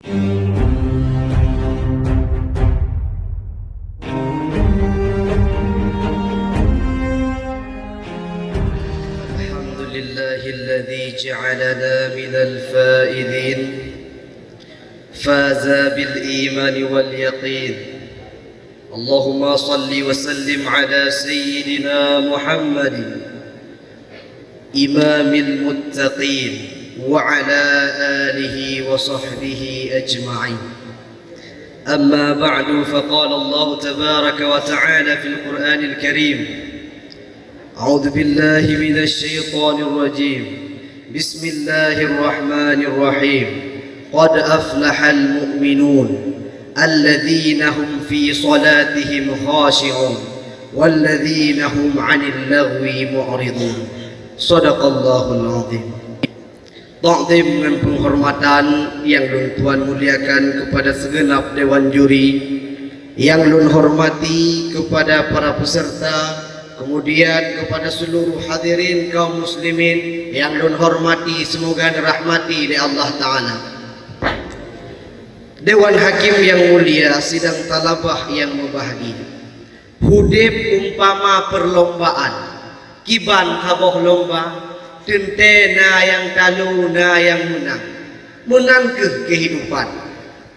الحمد لله الذي جعلنا من الفائزين فاز بالإيمان واليقين. اللهم صل وسلم على سيدنا محمد إمام المتقين وعلى آله وصحبه أجمعين. أما بعد، فقال الله تبارك وتعالى في القرآن الكريم: أعوذ بالله من الشيطان الرجيم، بسم الله الرحمن الرحيم. قد أفلح المؤمنون الذين هم في صلاتهم خاشعون والذين هم عن اللغو معرضون. صدق الله العظيم. Takdim dengan penghormatan yang Lun Tuan muliakan kepada segenap Dewan Juri, yang Lun hormati kepada para peserta, kemudian kepada seluruh hadirin kaum muslimin yang Lun hormati, semoga dirahmati oleh Allah Ta'ala. Dewan Hakim yang mulia, sidang talabah yang membahagia, hudib umpama perlombaan, kiban haboh lomba, tentena yang talu na yang menang, menang ke kehidupan.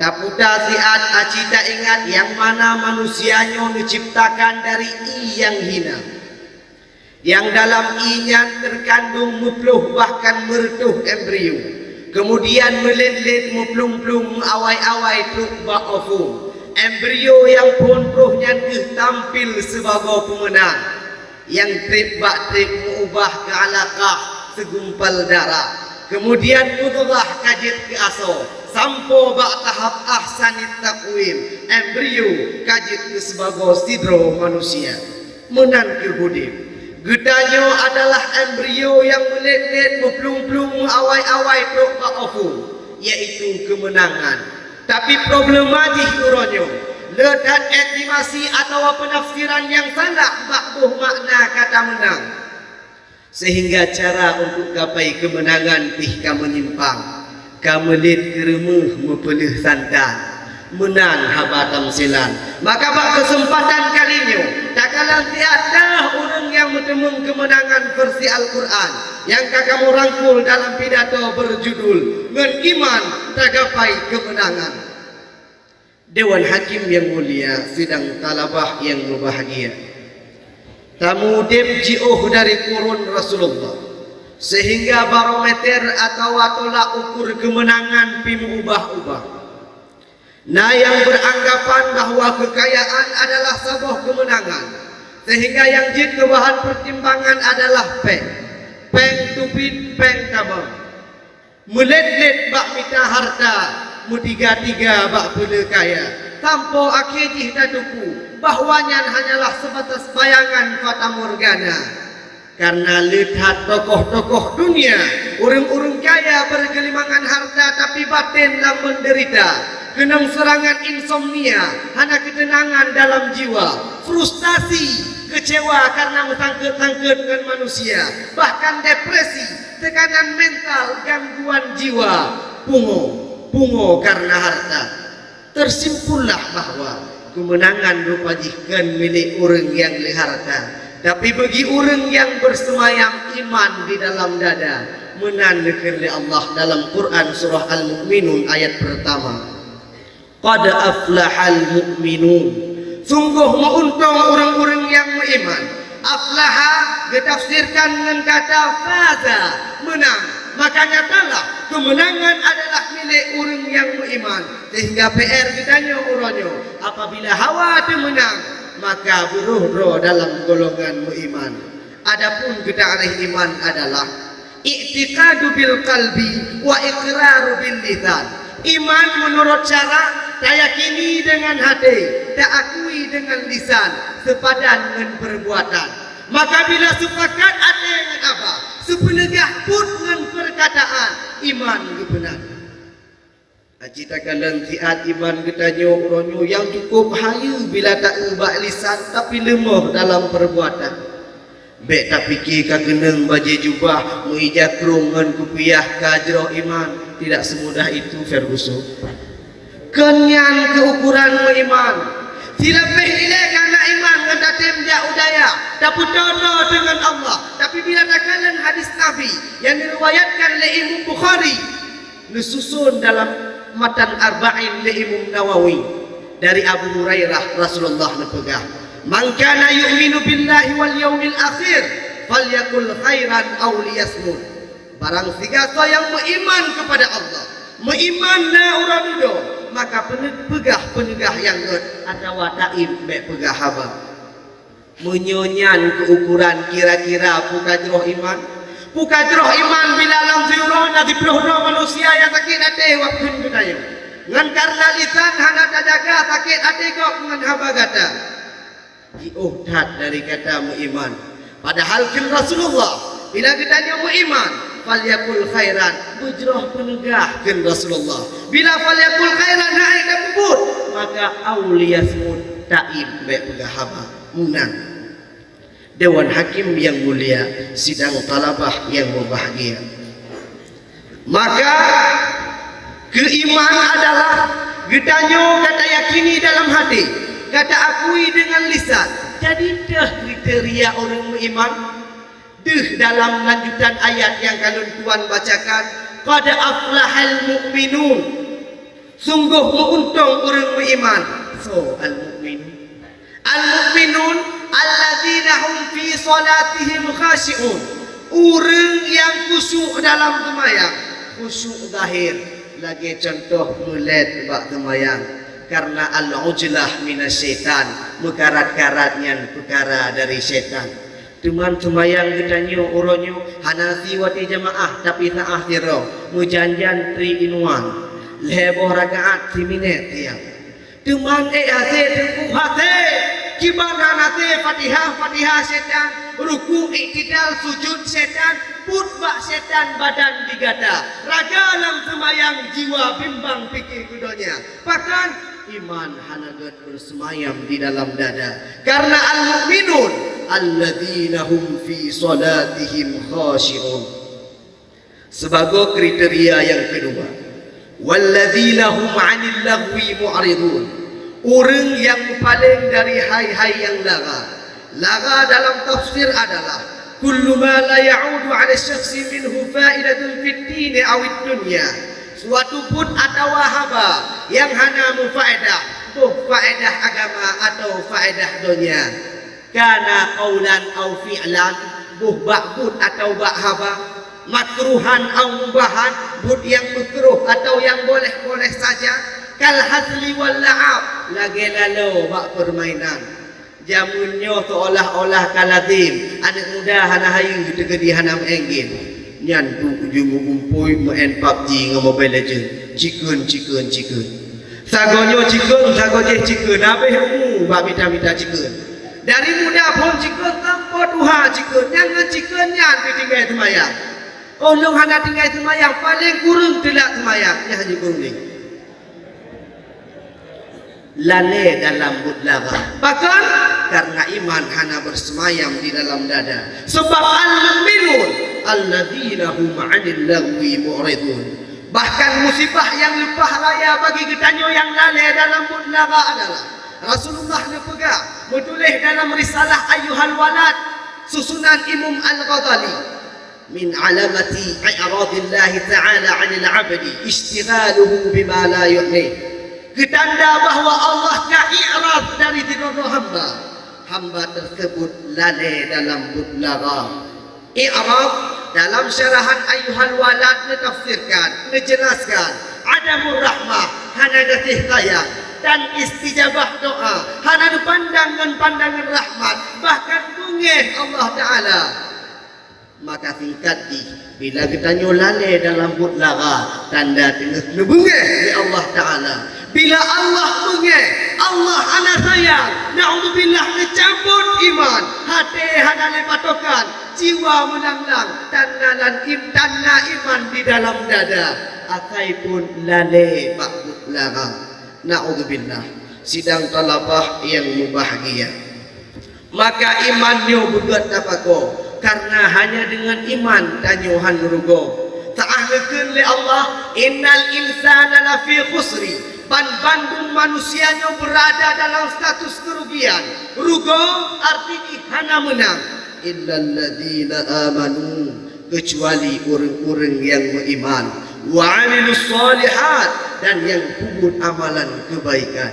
Tak putar siat aci tak ingat yang mana manusianya diciptakan dari i yang hina, yang dalam i-nya terkandung mepluh bahkan mertuh embrio, kemudian melelet meplung-plung awai-awai truk ba'ofu, embrio yang pun-puhnya tampil sebagai pemenang, yang trip-bak-trip mengubah ke alaqah segumpal darah, kemudian mudghah kajit ke aso, sampo bak tahap ahsanit takwim, embrio kajit ke sebagai sidro manusia, menang ke hudib. Gedanya adalah embrio yang melelet meplung-plung awai-awai truk ba'ofu, yaitu kemenangan. Tapi problema di uronyo letak estimasi atau penafsiran yang salah bakbuh makna kata menang, sehingga cara untuk gapai kemenangan tihka menyimpang, kamelit keremeh mepelih santan, menang habatam silan. Maka bak kesempatan kalinya tak kalah tiada orang yang bertemu kemenangan versi Al-Quran yang kamu rangkul dalam pidato berjudul Ngeniman Tagapai Kemenangan. Dewan Hakim yang mulia, sidang talabah yang berbahagia, tamu debjioh dari kurun Rasulullah, sehingga barometer atau tolak ukur kemenangan pim ubah-ubah. Nah, yang beranggapan bahwa kekayaan adalah sebuah kemenangan, sehingga yang jid ke bahan pertimbangan adalah peng tupit peng tabang, melet-let bak mita harta, mutiga-tiga bak pula kaya, tanpa akhir jihda tuku, bahwanya hanyalah sebatas bayangan fata morgana. Karena lihat tokoh-tokoh dunia, orang-orang kaya bergelimangan harta tapi batinlah menderita, kena serangan insomnia, hanya ketenangan dalam jiwa, frustasi, kecewa karena mentangkut-tangkut dengan manusia, bahkan depresi, tekanan mental, gangguan jiwa, pungo karena harta. Tersimpullah bahwa kemenangan rupajikan milik orang yang harta, tapi bagi orang yang bersemayam iman di dalam dada, menandakan oleh Allah dalam Quran surah Al-Mu'minun ayat pertama. Qad aflahal mu'minun, sungguh menguntung orang-orang yang beriman. Aflaha ditafsirkan dengan kata faza, menang. Makanya telah kemenangan adalah milik orang yang beriman. Sehingga PR kitanya uronyo, apabila hawa itu menang, maka beruh-roh dalam golongan beriman. Adapun kita arah iman adalah i'tiqadu bil qalbi wa iqraru bil lisan. Iman menurut cara yakini dengan hati, tak akui dengan lisan, sepadan dengan perbuatan. Maka bila sepakat ada dengan apa? Sepenegah pun dengan perkataan, iman kebenar. Cita kalian tiat iman ketanya uronyo yang cukup hayu bila tak ubah lisan tapi lemah dalam perbuatan. Bek tak fikir ka keneng baju jubah, mengijakrung dengan kupiah kajroh iman. Tidak semudah itu Ferguson. kenyan keukuran iman. Silapih ile karena iman ngada temja udaya tapi dono dengan Allah. Tapi bila takalan hadis Nabi yang diriwayatkan oleh Imam Bukhari disusun dalam matan arba'in li Imam Nawawi dari Abu Hurairah Rasulullah nepegah, "Man kana yu'minu billahi wal yaumil akhir falyakul khairan aw liyasmut." Barang siapa yang beriman kepada Allah, beriman na urang dudo, maka penegah yang atau taib be pegah haba. Menyonyan keukuran kira-kira pukajroh iman. Pukajroh iman bila lam ziurona di peluhno manusia yang sakit hati waktu budaya. Ngan karena lisan hana jaga sakit hati kok ngan haba kata. Diuhdat dari kata mu'iman. Padahal kin Rasulullah bila kita nyamu iman falyakul khairan bujroh penegah kin Rasulullah. Bila falyakul khairan naik dan bubut maka auliyasmud taib baik pegahaba munang. Dewan Hakim yang mulia, sidang talabah yang berbahagia. Maka keiman adalah gedanyo kata yakini dalam hati, kata akui dengan lisan. Jadi dah kriteria orang beriman. Dalam lanjutan ayat yang kalian tuan bacakan, qad aflahal mu'minun, sungguh menguntung orang beriman. So al-mu'minun alladzina hum fi salatihim khashi'un, orang yang khusyuk dalam sembahyang. Khusyuk zahir lagi contoh mulet bak sembahyang karena al-ujlah minasyaitan, mekarat-karatnya perkara dari syaitan. Tuman sembahyang gedanyo uronyo hanasi wati jamaah tapi saah siro mujanjan 3 in 1 leboh rakaat 3 minit tiap. Tuman hase tengku hase kibana nate fatihah setan, ruku iktidal sujud setan, putbak setan badan digada. Raga dalam sembahyang jiwa bimbang fikir kudonya. Bahkan iman hanagat bersemayam di dalam dada. Karena al-mu'minun alladzina hum fi salatihim khashi'un. Sebagai kriteria yang kedua, walladzina hum 'anil lagwi mu'ridun, orang yang paling dari hai-hai yang laga. Laga dalam tafsir adalah kullu ma la ya'udu 'ala syakhsi minhu fa'idatun fid din aw dunya, suatu pun atau wahaba yang hana mufaedah, tuh faedah agama atau faedah dunia. Kana qaulan aw fi'lan, buh ba'bud atau ba'haba, makruhan aw mubahan, bud yang makruh atau yang boleh-boleh saja. Kal hazli wal la'ab, lagi lalu bak permainan. Jamunnya seolah-olah kalatim, anak muda hana hayu tegedi hana menggin. Nyan tu ujung ngumpui main PUBG dengan Mobile Legend. Chicken. Sagonyo chicken, habis bak minta chicken. Dari muda pun chicken, tanpa tuha chicken. Jangan chicken nyan tinggal semayang. Orang hana tinggal semayang, paling kurung telak semayang. Yang hanya kurung ni. Lale dalam budlaga. Bahkan karena iman hana bersemayam di dalam dada. Sebab al-mu'minun alladzina hum 'anil lagwi mu'ridun. Bahkan musibah yang lepah raya bagi gedanyo yang lale dalam budlaga adalah Rasulullah nepegah menulis dalam risalah Ayyuhal Walad susunan Imam Al-Ghazali, min alamati i'radillah ta'ala 'anil 'abdi istighaluhu bima la yu'ni. Ketanda bahawa Allah ka'irad dari tidur hamba. Hamba tersebut lalai dalam budlaga. I'rad dalam syarahan Ayyuhal Walad ditafsirkan, dijelaskan adamur rahmah, hana kasih sayang dan istijabah doa, hana pandangan rahmat, bahkan bungih Allah Ta'ala. Maka singkat bila kita nyolale dalam budlaga, tanda tengah bungih di Allah Ta'ala. Bila Allah bungih, Allah hana sayang, na'udzubillah dicabut iman, hati hana lepatokan, jiwa menanglang, tanda iman di dalam dada. Akai pun lale ba'bud laga. Na'udzubillah. Sidang talabah yang mubahagia. Maka imannya berbuat napako, karena hanya dengan iman tanyuhan rugo. Ta'ahlekan li Allah, innal insana lafi khusri. Bandung manusianya berada dalam status kerugian. Rugo artinya hana menang. Illalladzina amanu, kecuali orang-orang yang beriman. Wa amilus solihat, dan yang kubur amalan kebaikan.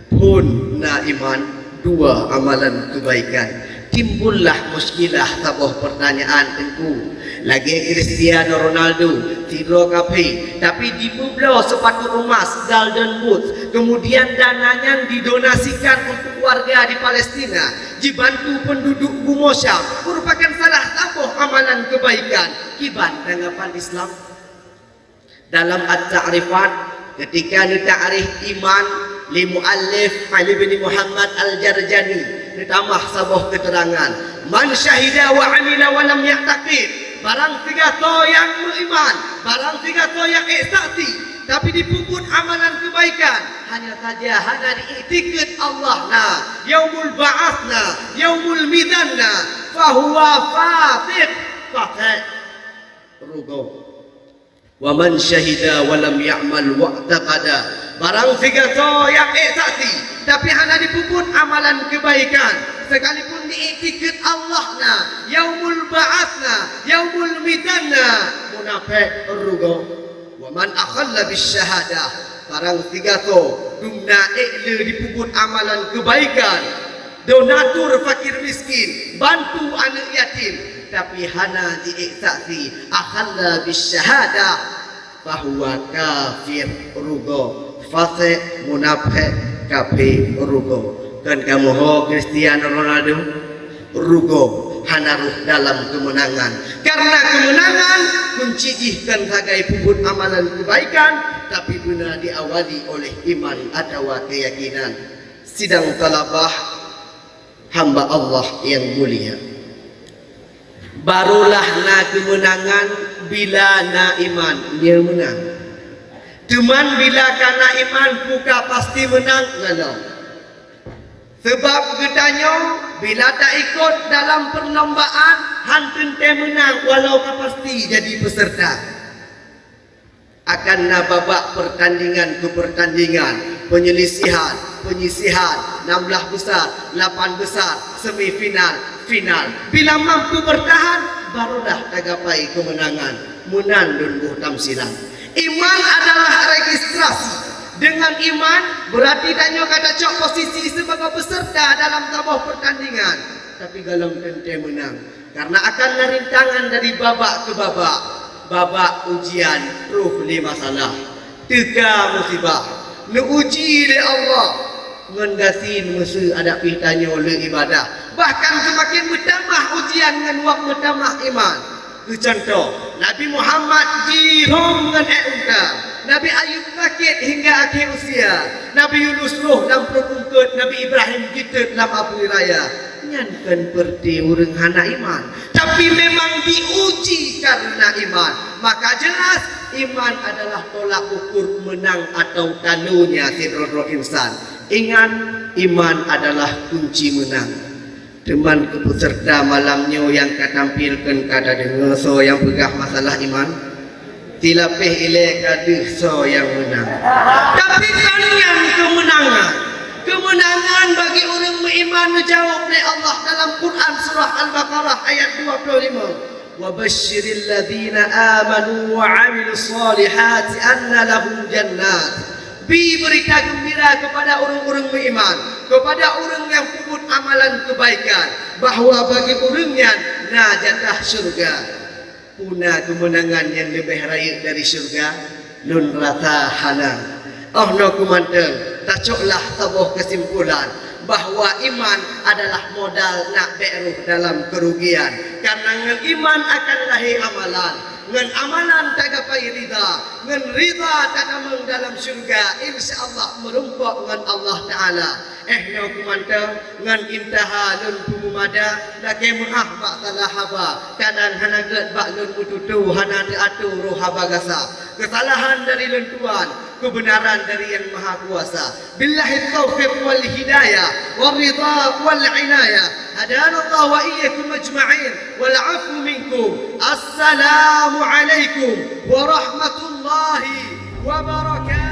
Pun na iman, dua amalan kebaikan. Timbullah muskilah tabuh pertanyaan tentu. Lagi Cristiano Ronaldo tiro kafe, tapi dibublo sepatu emas Golden Boots, kemudian dananya didonasikan untuk warga di Palestina, dibantu penduduk Gumosyam, merupakan salah satu amalan kebaikan. Kiban tanggapan Islam dalam at-ta'rifat ketika dita'rif iman li muallif Ali bin Muhammad Al-Jarjani, ditambah sebuah keterangan, man syahida wa amila wa lam ya'taqid, barang tiga to yang beriman, barang tiga to yang ihsati, tapi dipuput amalan kebaikan, hanya saja hanya diiktikad Allah na, yaumul ba'athna, yaumul midanna, fahuwa fasiq, rugo. Wa man syahida wa lam ya'mal wa'taqada, barang tiga to yang ihsati, tapi hanya dipuput amalan kebaikan, sekalipun diiktikad Allah na, yaumul ba'athna, yaumul midanna, munafik rugo. Wa man akhalla bis syahadah, barang tiga to dumna ikle dipuput amalan kebaikan, donatur fakir miskin, bantu anak yatim, tapi hana diiksaksi akhalla bis syahadah, fahuwa kafir rugo, fasik munafik kafir rugo. Dan kamu ho Cristiano Ronaldo rugo hanaruh dalam kemenangan, karena kemenangan mencicihkan sebagai puput amalan kebaikan, tapi benar diawali oleh iman atau keyakinan. Sidang talabah hamba Allah yang mulia, barulah na kemenangan bila na iman dia menang. Cuman bila kana iman buka pasti menang galau. Sebab katanya bila tak ikut dalam perlombaan hantun te menang walau pasti jadi peserta. Akan na babak pertandingan ke pertandingan, penyelisihan, penyisihan, 16 besar, 8 besar, semifinal, final. Bila mampu bertahan barulah tagapai kemenangan. Munandun buh tamsilan. Iman adalah registrasi. Dengan iman berarti danyo kata cok posisi sebagai peserta dalam tabuh pertandingan, tapi galam tente menang, karena akan rintangan dari babak ke babak. Babak ujian ruh li masalah, tega musibah, neuji le Allah, ngendasin musuh ada pitanyo le ibadah, bahkan semakin bertambah ujian dengan wak bertambah iman. Contoh Nabi Muhammad jirong dengan unta, Nabi Ayub sakit hingga akhir usia, Nabi Yunus roh dalam perut ungkut, Nabi Ibrahim kita dalam api raya. Nyankan perti orang hana iman, tapi memang diuji karena iman. Maka jelas iman adalah tolak ukur menang atau tanunya sidro insan. Ingat, iman adalah kunci menang. Teman peserta malamnya yang katampilkan kada dengar so yang pegah masalah iman, tilapih ilai kada so yang menang. Tapi kalian kemenangan bagi orang beriman dijawab oleh Allah dalam Quran surah Al-Baqarah ayat 25. Wa basyiril ladzina amanu wa 'amilus solihati anna lahum jannat. Berita gembira kepada orang-orang beriman, kepada orang yang puput amalan kebaikan, bahawa bagi orangnya na jatah syurga. Puna kemenangan yang lebih raya dari syurga, nun rata hana. Oh no kumanteng, tacoklah tabuh kesimpulan bahawa iman adalah modal nak beruh dalam kerugian. Karena dengan iman akan lahir amalan, dengan amalan tak gapai rida, dengan rida tak damang dalam syurga, insyaAllah merumpuk dengan Allah Ta'ala. No kumanteng, dengan intaha lun pumumada, laki maaf bak salah haba, kadang hanagat bak lun mututu, hana diatur roh haba gasa. Kesalahan dari lun Tuhan, kebenaran dari yang maha kuasa. Billahi taufiq wal hidayah wal ridha wal inayah. Hadana Allah wa iyyakum ajma'in wal afu minkum. Assalamu alaikum warahmatullahi wabarakatuh.